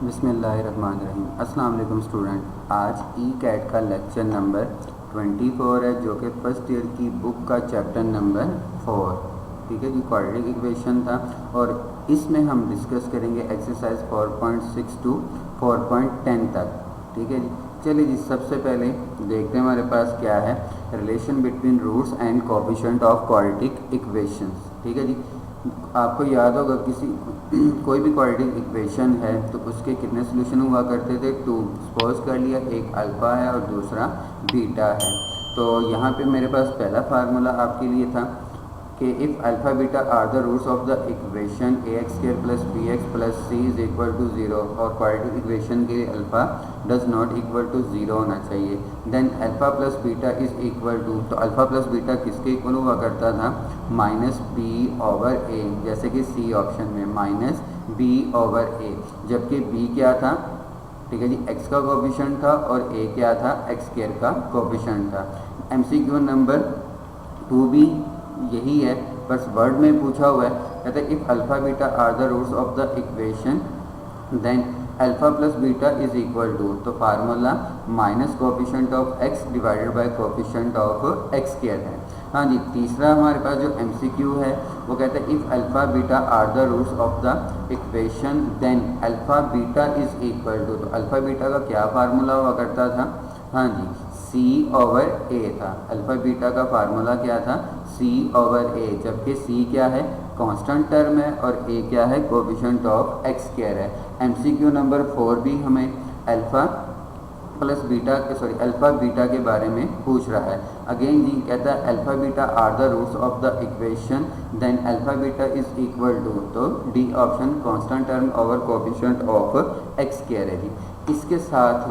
बिस्मिल्लाहिर्रहमानिर्रहीम। अस्सलाम वालेकुम स्टूडेंट। आज ई कैट का लेक्चर नंबर 24 है, जो कि फर्स्ट ईयर की बुक का चैप्टर नंबर 4, ठीक है जी, क्वाड्रेटिक इक्वेशन था। और इसमें हम डिस्कस करेंगे एक्सरसाइज 4.6 टू 4.10 तक, ठीक है जी। चलिए जी, सबसे पहले देखते हैं हमारे पास क्या है, relation between roots and coefficient of quadratic equations, ठीक है जी। आपको याद होगा किसी कोई भी क्वाड्रेटिक इक्वेशन है तो उसके कितने सोल्यूशन हुआ करते थे, 2। सपोज कर लिया एक अल्फ़ा है और दूसरा बीटा है। तो यहाँ पे मेरे पास पहला फार्मूला आपके लिए था कि if alpha beta are the roots of the equation ax² plus bx plus c is equal to 0, और क्वाड्रेटिक इक्वेशन के लिए alpha does not equal to 0 होना चाहिए। Then alpha plus beta is equal to, तो alpha plus beta किसके equal हुआ करता था, माइनस बी ओवर ए, जैसे कि सी ऑप्शन में माइनस बी ओवर ए, जबकि बी क्या था, ठीक है जी, x का कोएफिशिएंट था और a क्या था, x² का कोएफिशिएंट था। MCQ नंबर 2 भी यही है, बस वर्ड में पूछा हुआ है। कहते हैं if alpha beta are the roots of the equation then alpha plus beta is equal to, तो formula minus coefficient of x divided by coefficient of x² है। हाँ जी, तीसरा हमारे पास जो MCQ है वो कहता है if alpha beta are the roots of the equation then alpha beta is equal to, तो अल्फ़ा बीटा का क्या फार्मूला हुआ करता था, हाँ जी, c ओवर a था। अल्फ़ा बीटा का फार्मूला क्या था, c ओवर a, जबकि c क्या है, कांस्टेंट टर्म है, और a क्या है, कोएफिशिएंट ऑफ x² है। MCQ नंबर 4 भी हमें alpha plus beta alpha beta के बारे में पूछ रहा है। अगेन जी कहता है alpha beta are the roots of the equation then alpha beta is equal to, तो D option constant term over coefficient of x² है जी। इसके साथ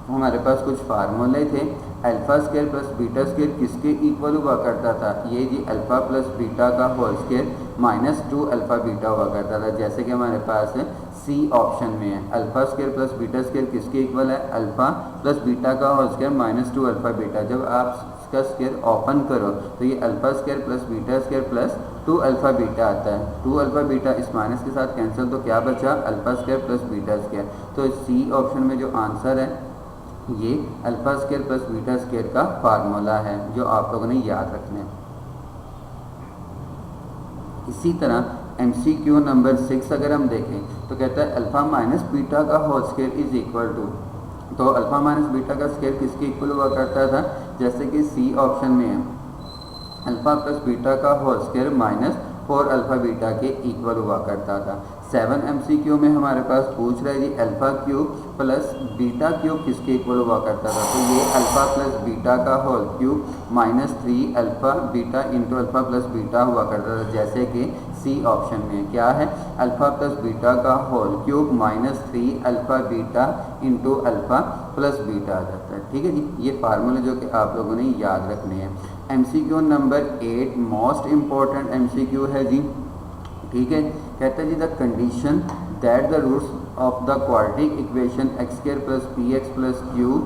हमारे पास कुछ फार्मूले थे। Alpha square plus beta square किसके इक्वल हुआ करता था, ये जी अल्फ़ा प्लस बीटा का whole square minus 2 alpha beta हुआ करता था, जैसे कि हमारे पास सी ऑप्शन में है। Alpha square plus beta square किसके इक्वल है, अल्फ़ा प्लस बीटा का whole square minus 2 alpha beta. जब आप इसका स्क्वायर ओपन करो तो ये alpha square plus beta square plus 2 alpha beta आता है। 2 अल्फ़ा बीटा इस माइनस के साथ कैंसिल, तो क्या बचा, alpha square plus beta square. तो सी ऑप्शन में जो आंसर है ये alpha square plus beta square का फार्मूला है, जो आप लोगों ने याद रखना है। इसी तरह MCQ नंबर 6 अगर हम देखें तो कहता है अल्फ़ा माइनस बीटा का whole square is equal to, तो अल्फ़ा माइनस बीटा का स्क्वायर किसके इक्वल हुआ करता था, जैसे कि सी ऑप्शन में है अल्फ़ा प्लस बीटा का whole square minus 4 alpha beta के इक्वल हुआ करता था। 7 MCQ में हमारे पास पूछ रहा है जी alpha cube plus beta cube किसके इक्वल हुआ करता था, तो ये अल्फ़ा प्लस बीटा का whole cube minus 3 alpha beta into alpha plus beta हुआ करता था, जैसे कि सी ऑप्शन में क्या है, अल्फ़ा प्लस बीटा का whole cube minus 3 alpha beta into alpha plus beta आ जाता है, ठीक है जी। ये फार्मूले जो कि आप लोगों ने याद रखने हैं। MCQ number 8 most important MCQ है जी, ठीक है। कहता है जी the condition that the roots of the quadratic equation x² plus px plus q,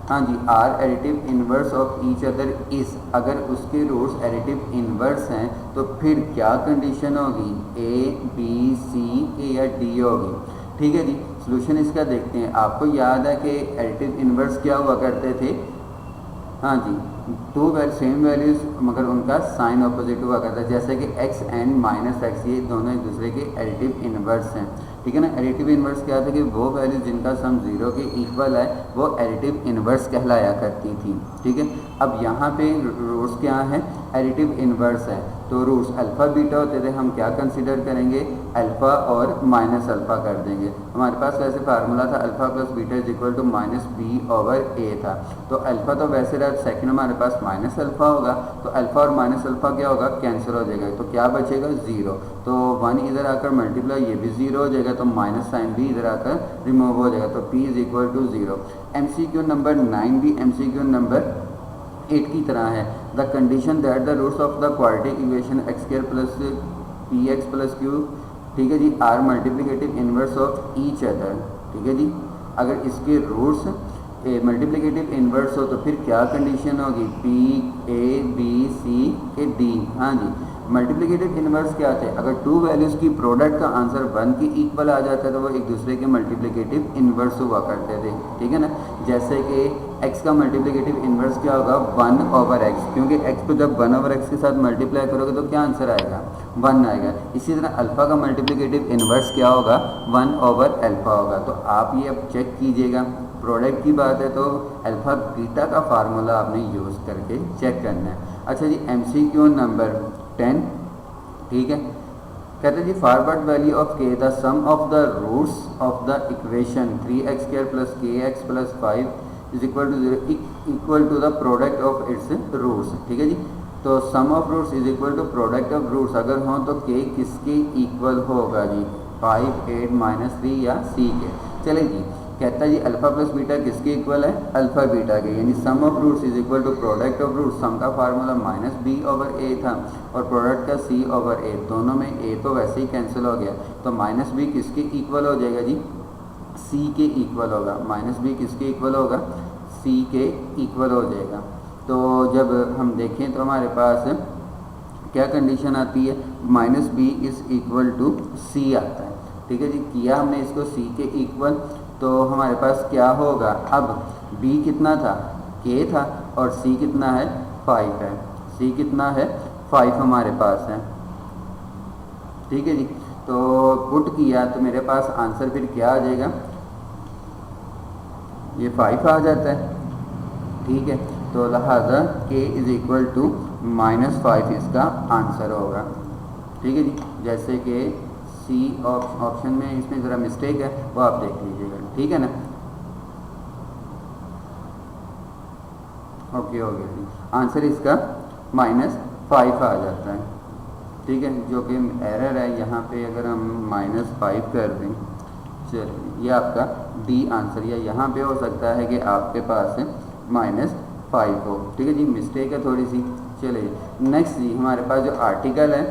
हाँ जी, are additive inverse of each other is, अगर उसके रूट्स एडिटिव इन्वर्स हैं तो फिर क्या कंडीशन होगी, a b c a या d होगी, ठीक है जी। सोल्यूशन इसका देखते हैं। आपको याद है कि एडिटिव इन्वर्स क्या हुआ करते थे, हाँ जी, 2 सेम वैल्यूज मगर उनका साइन अपोजिट हुआ करता है, जैसे कि x एंड माइनस एक्स, ये दोनों एक दूसरे के एडिटिव इन्वर्स हैं, ठीक है ना। एडिटिव इन्वर्स क्या था कि वो वैल्यू जिनका सम 0 के इक्वल है वो एडिटिव इन्वर्स कहलाया करती थी, ठीक है। अब यहाँ पे रूट्स क्या है, एडिटिव इन्वर्स है, तो रूट्स अल्फ़ा बीटा होते थे, हम क्या कंसीडर करेंगे, अल्फ़ा और माइनस अल्फ़ा कर देंगे। हमारे पास वैसे फार्मूला था alpha plus beta is equal to minus b over a था, तो अल्फ़ा तो वैसे रहा, सेकंड हमारे पास माइनस अल्फ़ा होगा, तो अल्फ़ा और माइनस अल्फ़ा क्या होगा, कैंसिल हो जाएगा, तो क्या बचेगा, 0। तो 1 इधर आकर मल्टीप्लाई, ये भी 0 हो जाएगा, तो माइनस साइन भी इधर आकर रिमूव हो जाएगा, तो p is equal to 0। MCQ number 9 भी MCQ नंबर 8 की तरह है। The condition that the roots of the quadratic equation x² plus px plus q, ठीक है जी, are multiplicative inverse of each other, ठीक है जी। अगर इसके रूट्स मल्टीप्लिकेटिव इन्वर्स हो तो फिर क्या कंडीशन होगी, P A B C A D. हाँ जी, मल्टीप्लिकेटिव इन्वर्स क्या थे, अगर टू वैल्यूज़ की प्रोडक्ट का आंसर 1 के इक्वल आ जाता है तो वो एक दूसरे के मल्टीप्लिकेटिव इन्वर्स हुआ करते थे, ठीक है ना। जैसे कि x का मल्टीप्लिकेटिव इन्वर्स क्या होगा, 1/x, क्योंकि x को जब 1/x के साथ मल्टीप्लाई करोगे तो क्या आंसर आएगा, 1 आएगा। इसी तरह अल्फ़ा का मल्टीप्लिकेटिव इन्वर्स क्या होगा, 1/अल्फ़ा होगा। तो आप ये अब चेक कीजिएगा, प्रोडक्ट की बात है तो अल्फ़ा बीटा का फार्मूला आपने यूज़ करके चेक करना है। अच्छा जी, MCQ नंबर 10, ठीक है। कहते हैं जी for what value of k the sum of the roots of the equation 3x² + kx + 5 is equal to 0 equal to the product of its roots, ठीक है जी। तो sum of roots is equal to product of roots अगर हों तो k किसके equal होगा जी, 5, 8, -3 या c के। चले जी, कहता है जी अल्फ़ा प्लस बीटा किसके इक्वल है, अल्फ़ा बीटा के, यानी sum of roots is equal to product of roots. Sum का फार्मूला -b/a था और प्रोडक्ट का c/a, दोनों में a तो वैसे ही कैंसिल हो गया, तो -b किसके इक्वल हो जाएगा जी, c के इक्वल होगा। -b किसके इक्वल होगा, c के इक्वल हो जाएगा। तो जब हम देखें तो हमारे पास क्या कंडीशन आती है, -b is equal to c आता है, ठीक है जी। किया हमने इसको c के इक्वल, तो हमारे पास क्या होगा, अब b कितना था, k था, और c कितना है, 5 है। c कितना है, 5 हमारे पास है, ठीक है जी। तो पुट किया तो मेरे पास आंसर फिर क्या आ जाएगा, ये 5 आ जाता है, ठीक है। तो लिहाजा k इज़ इक्वल टू -5 इसका आंसर होगा, ठीक है जी। जैसे कि सी ऑप्शन में इसमें ज़रा मिस्टेक है, वो आप देख लीजिएगा, ठीक है ना। ओके हो गया जी, आंसर इसका -5 आ जाता है, ठीक है, जो कि एरर है यहाँ पे। अगर हम -5 कर दें, चलिए ये आपका डी आंसर, या यहाँ पे हो सकता है कि आपके पास -5 हो, ठीक है जी, मिस्टेक है थोड़ी सी। चलिए नेक्स्ट जी, हमारे पास जो आर्टिकल है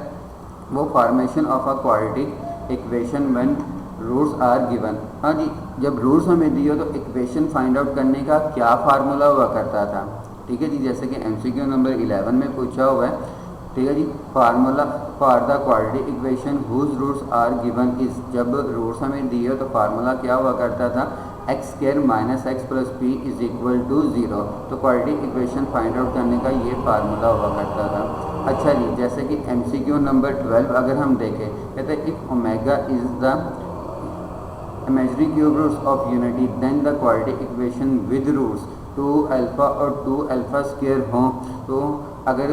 वो formation of a quadratic equation when roots are given. हाँ जी, जब रूट्स हमें दिए तो इक्वेशन फाइंड आउट करने का क्या फार्मूला हुआ करता था, ठीक है जी। जैसे कि MCQ नंबर 11 में पूछा हुआ है, ठीक है जी, formula for the quadratic equation whose roots are given is, जब रूट्स हमें दिए तो फार्मूला क्या हुआ करता था, x² - x + p is equal to 0। तो क्वाड्रेटिक इक्वेशन फाइंड आउट करने का ये फार्मूला हुआ करता था। अच्छा जी, जैसे कि MCQ नंबर 12 अगर हम देखें, कहते हैं if omega is the imaginary cube roots of unity then the quadratic equation with roots 2α और 2α² हों। तो अगर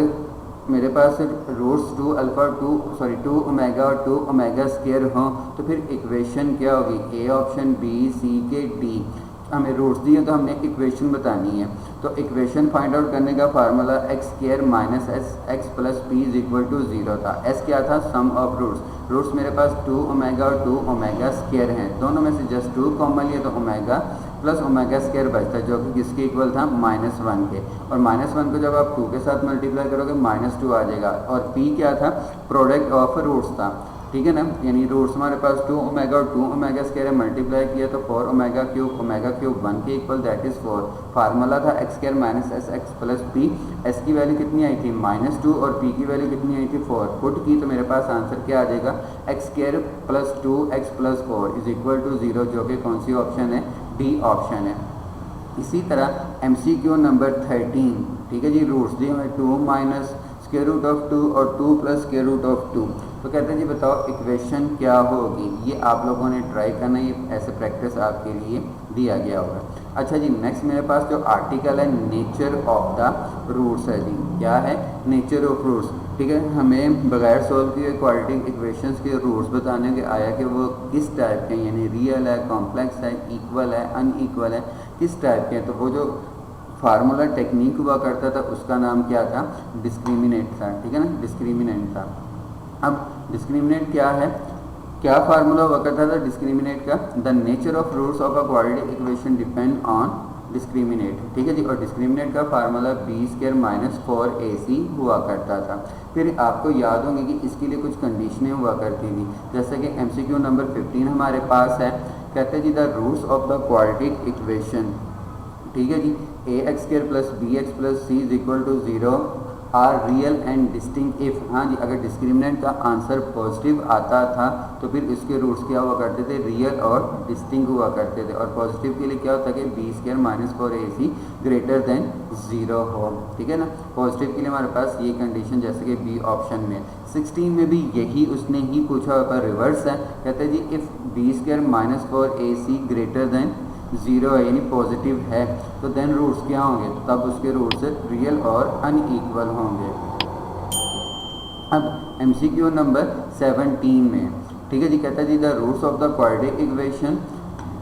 मेरे पास रूट्स 2 ओमेगा और 2ω² हों तो फिर इक्वेशन क्या होगी, ए ऑप्शन, बी, सी के डी। हमें रूट्स दिए तो हमने इक्वेशन बतानी है, तो इक्वेशन फाइंड आउट करने का formula x² - x + p is equal to 0 था। s क्या था, सम ऑफ रूट्स। रूट्स मेरे पास 2ω और 2ω² हैं, दोनों में से जस्ट 2 कॉमन लिए तो ओमेगा प्लस ω² बचता है, जो कि किसके इक्वल था, -1 के। और -1 को जब आप 2 के साथ मल्टीप्लाई करोगे -2 आ जाएगा। और p क्या था, प्रोडक्ट ऑफ रूट्स था, ठीक है ना, यानी रूट्स हमारे पास 2ω और 2ω² मल्टीप्लाई किया तो 4ω³ 1 के इक्वल, दैट इज़ 4। फार्मूला था x² - x + p। s की वैल्यू कितनी आई थी, -2, और p की वैल्यू कितनी आई थी, 4। पुट की तो मेरे पास आंसर क्या आ जाएगा, x² + 2x + 4 is equal to 0, जो कि कौन सी ऑप्शन है, डी ऑप्शन है। इसी तरह MCQ नंबर 13, ठीक है जी, रूट्स दिए हुए 2 - √2 और 2 + √2। तो कहते हैं जी बताओ इक्वेशन क्या होगी, ये आप लोगों ने ट्राई करना, ये ऐसे प्रैक्टिस आपके लिए दिया गया होगा। अच्छा जी, नेक्स्ट मेरे पास जो आर्टिकल है नेचर ऑफ द रूट्स है जी, क्या है, नेचर ऑफ रूट्स, ठीक है। हमें बगैर सॉल्व किए क्वाड्रेटिक इक्वेशंस के रूट्स बताने के आया कि वो किस टाइप के हैं, यानी रियल है, कॉम्प्लेक्स है, इक्वल है, अनइक्वल है, किस टाइप के हैं। तो वो जो फार्मूला टेक्निक हुआ करता था उसका नाम क्या था, डिस्क्रिमिनेंट था, ठीक है ना, डिस्क्रिमिनेंट था। अब डिस्क्रिमिनेंट क्या है, क्या फार्मूला हुआ करता था डिस्क्रिमिनेंट का, the nature of roots of a quadratic equation depend on discriminant, ठीक है जी। और डिस्क्रिमिनेंट का फार्मूला b² - 4ac हुआ करता था। फिर आपको याद होंगे कि इसके लिए कुछ कंडीशनें हुआ करती थी, जैसे कि MCQ नंबर 15 हमारे पास है, कहते हैं जी the roots of the quadratic equation, ठीक है जी, a x square plus b x plus c is equal to 0 are real and distinct if, हाँ जी, अगर डिस्क्रिमिनेंट का आंसर पॉजिटिव आता था तो फिर इसके रूट्स क्या हुआ करते थे, रियल और डिस्टिंक्ट हुआ करते थे। और पॉजिटिव के लिए क्या होता है कि b square minus 4ac greater than 0 हो, ठीक है ना। पॉजिटिव के लिए हमारे पास ये कंडीशन जैसे कि बी ऑप्शन में। 16 में भी यही उसने ही पूछा हुआ, रिवर्स है, कहते हैं जी if b square minus 4ac greater than 0 है यानी पॉजिटिव है तो देन रूट्स क्या होंगे, तब उसके रूट्स रियल और अनइक्वल होंगे। अब एमसीक्यू नंबर 17 में, ठीक है जी, कहता है जी the roots of the quadratic equation,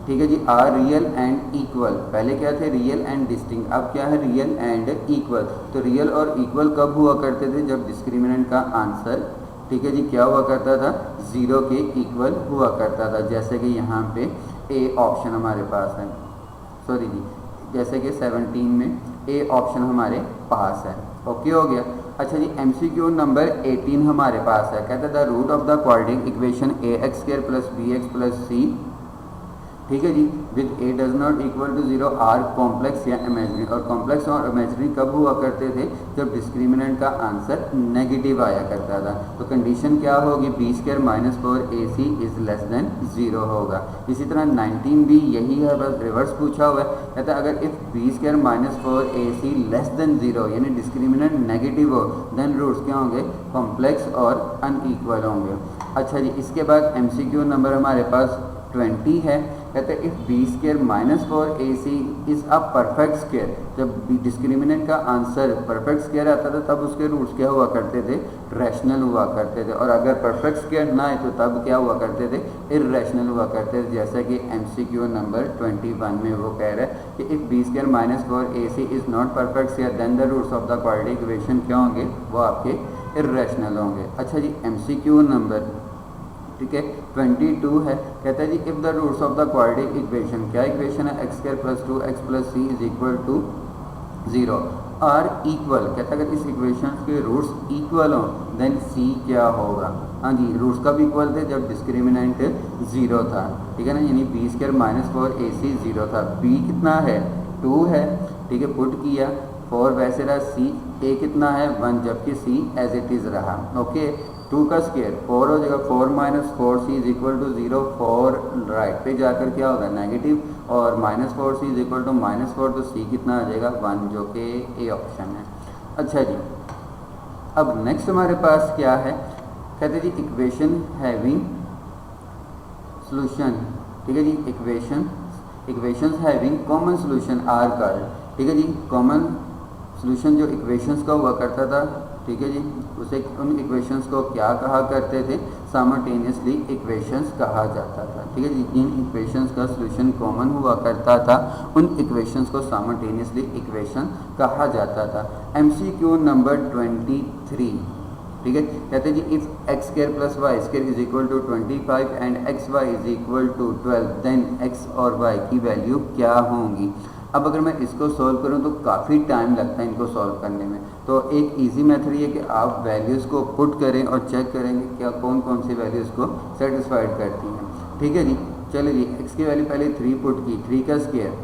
ठीक है जी, आर रियल एंड इक्वल। पहले क्या थे, रियल एंड डिस्टिंक्ट, अब क्या है, रियल एंड इक्वल। तो रियल और इक्वल कब हुआ करते थे, जब डिस्क्रिमिनेंट का आंसर, ठीक है जी, क्या हुआ करता था, 0 के इक्वल हुआ करता था। जैसे कि यहाँ पे ए ऑप्शन हमारे पास है, सॉरी जी, जैसे कि 17 में ए ऑप्शन हमारे पास है। ओके हो गया। अच्छा जी, एमसीक्यू नंबर 18 हमारे पास है, कहता है the root of the quadratic equation a x square plus b x plus c, ठीक है जी, with a does not equal to 0 are complex या इमेजिनरी। और कॉम्प्लेक्स और इमेजिनरी कब हुआ करते थे, जब डिस्क्रिमिनेंट का आंसर नेगेटिव आया करता था। तो कंडीशन क्या होगी, b square minus 4ac is less than 0 होगा। इसी तरह 19 भी यही है, बस रिवर्स पूछा हुआ है, कहता है अगर if b square minus 4ac less than 0 यानी डिस्क्रिमिनेंट नेगेटिव हो देन रूट्स क्या होंगे, कॉम्प्लेक्स और अनइक्वल होंगे। अच्छा जी, इसके बाद एमसीक्यू नंबर हमारे पास 20 है, कहते हैं if b square minus 4ac is a perfect square. जब डिस्क्रिमिनेंट का आंसर परफेक्ट स्क्र आता था तब उसके रूट्स क्या हुआ करते थे, रैशनल हुआ करते थे। और अगर परफेक्ट स्क्र ना आए तो तब क्या हुआ करते थे, इर्रेशनल हुआ करते थे। जैसा कि एमसीक्यू नंबर 21 में वो कह रहा है कि if b square minus 4ac is not perfect square then the roots of the quadratic equation क्या होंगे, वो आपके इर्रेशनल होंगे। अच्छा जी, एमसीक्यू नंबर, ठीक है, 22 है, कहता है जी if the roots of the quadratic equation, क्या इक्वेशन है, x square plus 2x plus c is equal to 0 are equal. कहता है अगर इस इक्वेशन के रूट्स इक्वल हों देन सी क्या होगा। हाँ जी, रूट्स कब इक्वल थे, जब डिस्क्रिमिनेंट 0 था, ठीक है ना, यानी बी स्क्र माइनस 4ac 0 था, बी कितना है, 2 है, ठीक है, पुट किया, 4 वैसे रहा, सी ए कितना है, 1, जबकि सी एज इट इज़ रहा। ओके, 2 का स्क्वायर 4 हो जाएगा, 4 minus 4c is equal to 0, 4 right पे जाकर क्या होगा, नेगेटिव, और minus 4c is equal to minus 4, तो c कितना आ जाएगा, 1, जो कि ए ऑप्शन है। अच्छा जी, अब नेक्स्ट हमारे पास क्या है, कहते हैं जी इक्वेशन हैविंग सोल्यूशन, ठीक है जी, equations having common solution are called, ठीक है जी, कॉमन सोल्यूशन जो इक्वेशंस का हुआ करता था, ठीक है जी, उसे उन इक्वेशंस को क्या कहा करते थे, साइमल्टेनियसली इक्वेशंस कहा जाता था। ठीक है जी, जिन इक्वेशंस का सॉल्यूशन कॉमन हुआ करता था उन इक्वेशंस को साइमल्टेनियसली इक्वेशन कहा जाता था। एमसीक्यू नंबर 23, ठीक है, कहते हैं जी if x square plus y square is equal to 25 and x y is equal to 12 then x और वाई की वैल्यू क्या होंगी। अब अगर मैं इसको सॉल्व करूं तो काफ़ी टाइम लगता है इनको सॉल्व करने में, तो एक इजी मेथड ये कि आप वैल्यूज़ को पुट करें और चेक करेंगे क्या कौन कौन सी वैल्यूज़ को सेटिस्फाइड करती हैं। ठीक है जी, चलिए जी, एक्स की वैल्यू पहले 3 पुट की, 3 का स्क्वायर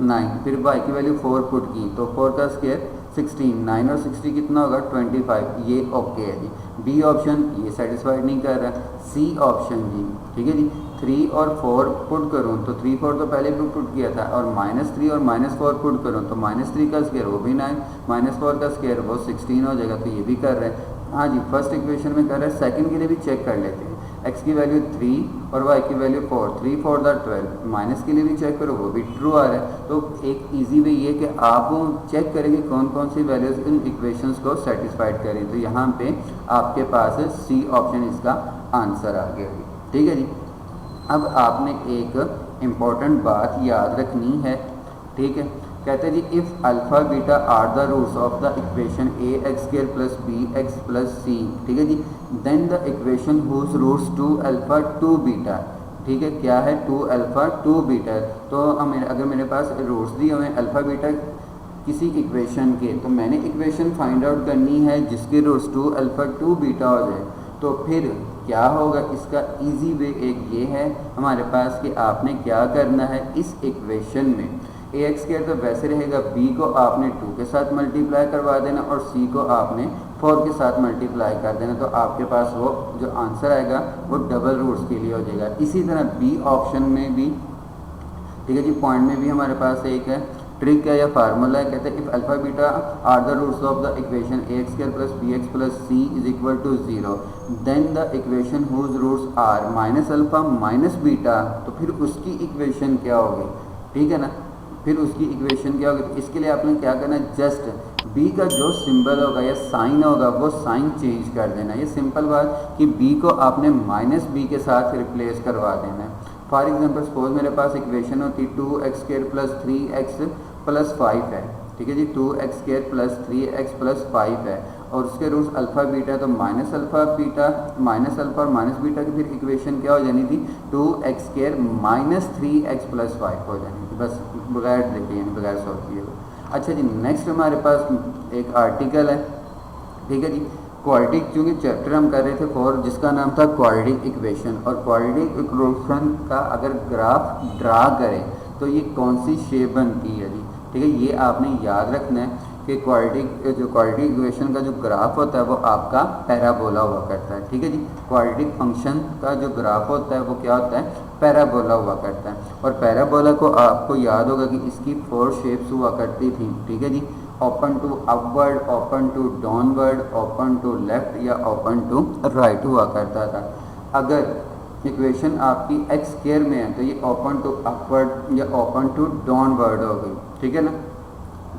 9, फिर वाई की वैल्यू 4 पुट की तो 4 का स्क्वायर 16, 9 और 60 कितना होगा 25, ये ओके है जी। बी ऑप्शन ये सेटिस्फाइड नहीं कर रहा, सी ऑप्शन जी, ठीक है जी, 3 और 4 पुट करूँ तो 3 4 तो पहले भी पुट किया था, और -3 और -4 पुट करूँ तो -3 का स्क्वायर वो भी 9, -4 का स्क्वायर वो 16 हो जाएगा, तो ये भी कर रहे हैं। हाँ जी, फर्स्ट इक्वेशन में कर रहे हैं, सेकंड के लिए भी चेक कर लेते हैं। एक्स की वैल्यू 3 और वाई की वैल्यू 4, 3 4 12, माइनस के लिए भी चेक करो वो भी ट्रू आ रहा है। तो एक इजी वे ये कि आप चेक करेंगे कौन कौन सी वैल्यूज इन इक्वेशंस को सेटिस्फाइड करें, तो यहाँ पे आपके पास सी ऑप्शन इसका आंसर आ गया। ठीक है जी, अब आपने एक इम्पॉर्टेंट बात याद रखनी है, ठीक है, कहते हैं जी if alpha beta are the roots of the equation a x square plus b x plus c, ठीक है जी, then the equation whose roots 2 alpha 2 beta, ठीक है, क्या है 2 अल्फ़ा 2 बीटा। तो अगर मेरे पास रूट्स दिए हुए हैं अल्फ़ा बीटा किसी इक्वेशन के, तो मैंने इक्वेशन फाइंड आउट करनी है जिसके रूट्स 2 अल्फ़ा 2 बीटा हो जाए, तो फिर क्या होगा, इसका इजी वे एक ये है हमारे पास कि आपने क्या करना है, इस इक्वेशन में ए एक्स स्क्वायर तो वैसे रहेगा, बी को आपने 2 के साथ मल्टीप्लाई करवा देना और सी को आपने 4 के साथ मल्टीप्लाई कर देना, तो आपके पास वो जो आंसर आएगा वो डबल रूट्स के लिए हो जाएगा। इसी तरह बी ऑप्शन में भी, ठीक है जी, पॉइंट में भी हमारे पास एक है ट्रिक है या फार्मूला है, कहते हैं if alpha beta are the roots of the equation a x square plus b x plus c is equal to 0 then the equation whose roots are minus alpha minus beta, तो फिर उसकी equation क्या होगी, ठीक है ना, फिर उसकी इक्वेशन क्या होगी। तो इसके लिए आपने क्या करना है, जस्ट बी का जो सिंबल होगा या साइन होगा वो साइन चेंज कर देना। ये सिंपल बात कि बी को आपने माइनस बी के साथ रिप्लेस करवा देना है। फॉर एग्जांपल सपोज मेरे पास इक्वेशन होती 2x square plus 3x plus 5 है, ठीक है जी, 2x square plus 3x plus 5 है और उसके रूट्स अल्फ़ा बीटा है, तो minus alpha beta minus alpha और माइनस बीटा की फिर इक्वेशन क्या हो जानी थी, 2x square minus 3x plus 5 हो जानी थी, बस बगैर देखे यानी बगैर सॉल्व किए हुए। अच्छा जी, नेक्स्ट हमारे पास एक आर्टिकल है, ठीक है जी, क्वाड्रेटिक, चूँकि चैप्टर हम कर रहे थे 4 जिसका नाम था क्वाड्रेटिक इक्वेशन, और क्वाड्रेटिक इक्वेशन का अगर ग्राफ ड्रा करें तो ये कौन सी शेप बनती है जी, ठीक है, ये आपने याद रखना है कि क्वाड्रेटिक इक्वेशन का जो ग्राफ होता है वो आपका पैराबोला हुआ करता है, ठीक है जी। क्वाड्रेटिक फंक्शन का जो ग्राफ होता है वो क्या होता है, पैराबोला हुआ करता है। और पैराबोला को आपको याद होगा कि इसकी 4 शेप्स हुआ करती थी, ठीक है जी, open to upward, open to downward, open to left या ओपन टू राइट हुआ करता था। अगर इक्वेशन आपकी एक्स स्क्वायर में है तो ये ओपन टू अपवर्ड या ओपन टू डाउनवर्ड हो गई, ठीक है ना,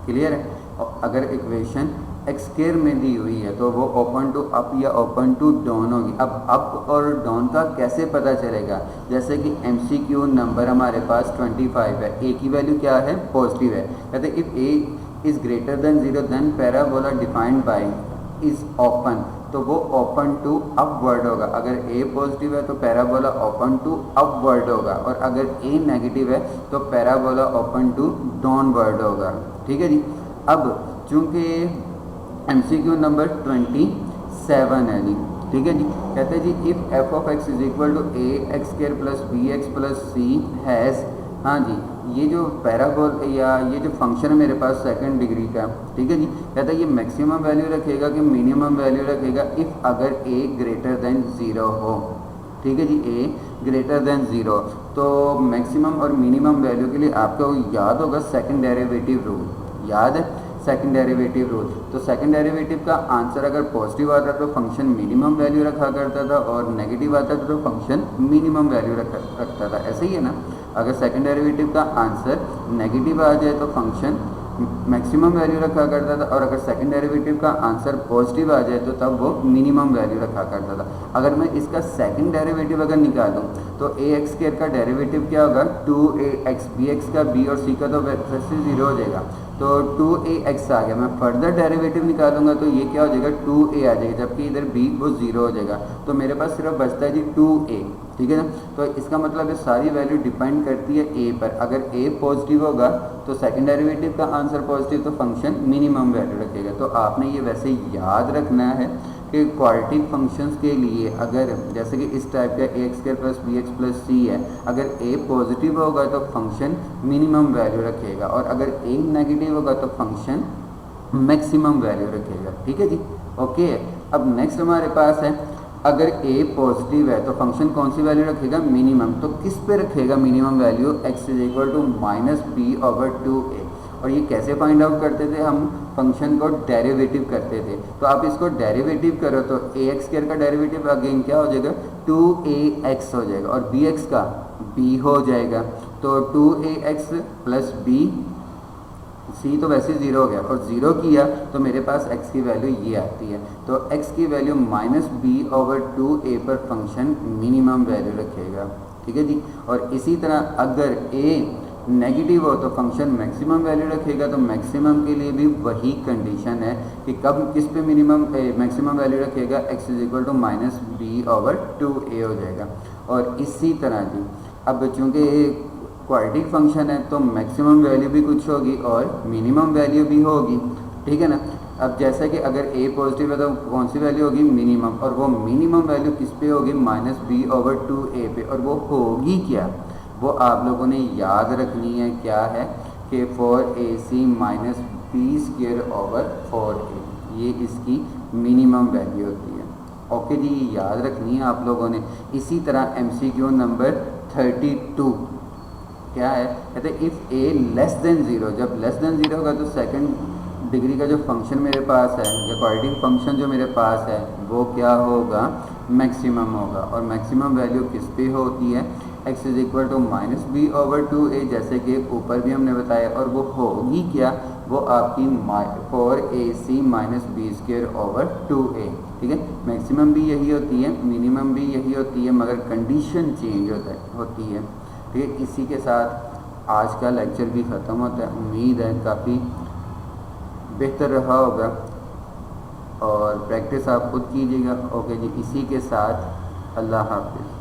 क्लियर है। और अगर इक्वेशन एक्स स्क्वायर में दी हुई है तो वो ओपन टू अप या ओपन टू डाउन होगी। अब अप और डाउन का कैसे पता चलेगा, जैसे कि एमसीक्यू नंबर हमारे पास 25 है, ए की वैल्यू क्या है, पॉजिटिव है, कहते if a is greater than 0 then parabola defined by is open, तो वो ओपन टू अपवर्ड होगा। अगर ए पॉजिटिव है तो पैराबोला ओपन टू अपवर्ड होगा, और अगर ए नेगेटिव है तो पैराबोला ओपन टू डाउनवर्ड होगा, ठीक है जी। अब चूंकि एमसीक्यू नंबर 27 है जी, ठीक है जी, कहते हैं जी if f of x is equal to a x square plus b x plus c has, हाँ जी, ये जो पैराबोल या ये जो फंक्शन है मेरे पास सेकंड डिग्री का, ठीक है जी, कहता है ये मैक्सिमम वैल्यू रखेगा कि मिनिमम वैल्यू रखेगा इफ़ अगर ए ग्रेटर देन 0 हो, ठीक है जी, ए ग्रेटर देन 0, तो मैक्सिमम और मिनिमम वैल्यू के लिए आपको याद होगा सेकंड डेरिवेटिव रूल, याद है सेकंड डेरिवेटिव रूल। तो सेकंड डेरिवेटिव का आंसर अगर पॉजिटिव आता तो फंक्शन मिनिमम वैल्यू रखा करता था और नेगेटिव आता था तो फंक्शन मिनिमम वैल्यू रखता था, ऐसे ही है ना। अगर सेकंड डेरिवेटिव का आंसर नेगेटिव आ जाए तो फंक्शन मैक्सिमम वैल्यू रखा करता था, और अगर सेकंड डेरिवेटिव का आंसर पॉजिटिव आ जाए तो तब वो मिनिमम वैल्यू रखा करता था। अगर मैं इसका सेकंड डेरिवेटिव अगर निकालूं तो ए एक्स स्क्वायर का डेरिवेटिव क्या होगा, 2ax, बी एक्स का बी और सी का तो वैसे 0 हो जाएगा, तो 2ax आ गया। मैं फर्दर डेरिवेटिव निकालूंगा तो ये क्या हो जाएगा, 2a आ जाएगा, जबकि इधर b वो 0 हो जाएगा, तो मेरे पास सिर्फ बचता है जी 2a, ठीक है ना। तो इसका मतलब है सारी वैल्यू डिपेंड करती है a पर। अगर a पॉजिटिव होगा तो सेकंड डेरिवेटिव का आंसर पॉजिटिव, तो फंक्शन मिनिमम वैल्यू रखेगा। तो आपने ये वैसे याद रखना है कि क्वाड्रेटिक फंक्शंस के लिए अगर जैसे कि इस टाइप का a x square plus b x plus c है, अगर a पॉजिटिव होगा तो फंक्शन मिनिमम वैल्यू रखेगा, और अगर a नेगेटिव होगा तो फंक्शन मैक्सिमम वैल्यू रखेगा, ठीक है जी, ओके। अब नेक्स्ट हमारे पास है अगर a पॉजिटिव है तो फंक्शन कौन सी वैल्यू रखेगा, मिनिमम। तो किस पे रखेगा minimum value, x is equal to minus b over 2a। और ये कैसे फाइंड आउट करते थे, हम फंक्शन को डेरिवेटिव करते थे। तो आप इसको डेरिवेटिव करो तो ए एक्स स्क्वायर का डेरिवेटिव अगेन क्या हो जाएगा, 2ax हो जाएगा, और bx का b हो जाएगा, तो 2ax प्लस b, सी तो वैसे 0 हो गया, और 0 किया तो मेरे पास x की वैल्यू ये आती है। तो x की value minus b over 2a पर फंक्शन मिनिमम वैल्यू रखेगा, ठीक है जी। और इसी तरह अगर a नेगेटिव हो तो फंक्शन मैक्सिमम वैल्यू रखेगा। तो मैक्सिमम के लिए भी वही कंडीशन है कि कब किस पे मिनिमम मैक्सिमम वैल्यू रखेगा, x is equal to minus b over 2a हो जाएगा। और इसी तरह जी अब चूँकि क्वाड्रेटिक फंक्शन है तो मैक्सिमम वैल्यू भी कुछ होगी और मिनिमम वैल्यू भी होगी, ठीक है ना। अब जैसा कि अगर a पॉजिटिव है तो कौन सी वैल्यू होगी, मिनिमम, और वो मिनिमम वैल्यू किस पे होगी, माइनस बी ओवर 2a पे। और वो होगी क्या, वो आप लोगों ने याद रखनी है, क्या है कि 4ac minus B square over 4a, ये इसकी मिनिमम वैल्यू होती है। ओके जी, याद रखनी है आप लोगों ने। इसी तरह MCQ नंबर 32 क्या है, कहते हैं इफ़ a लेस देन 0, जब लेस देन 0 होगा तो सेकंड डिग्री का जो फंक्शन मेरे पास है या क्वाड्रेटिक फंक्शन जो मेरे पास है वो क्या होगा, मैक्सिमम होगा। और मैक्सिमम वैल्यू किस पे होती है, x is equal to minus b over 2a, जैसे कि ऊपर भी हमने बताया। और वो होगी क्या, वो आपकी 4ac minus B square over 2a, ठीक है। मैक्सिमम भी यही होती है, मिनिमम भी यही होती है, मगर कंडीशन चेंज होती है, ठीक है। इसी के साथ आज का लेक्चर भी ख़त्म होता है। उम्मीद है काफ़ी बेहतर रहा होगा और प्रैक्टिस आप खुद कीजिएगा। ओके जी, इसी के साथ अल्लाह हाफ़िज़।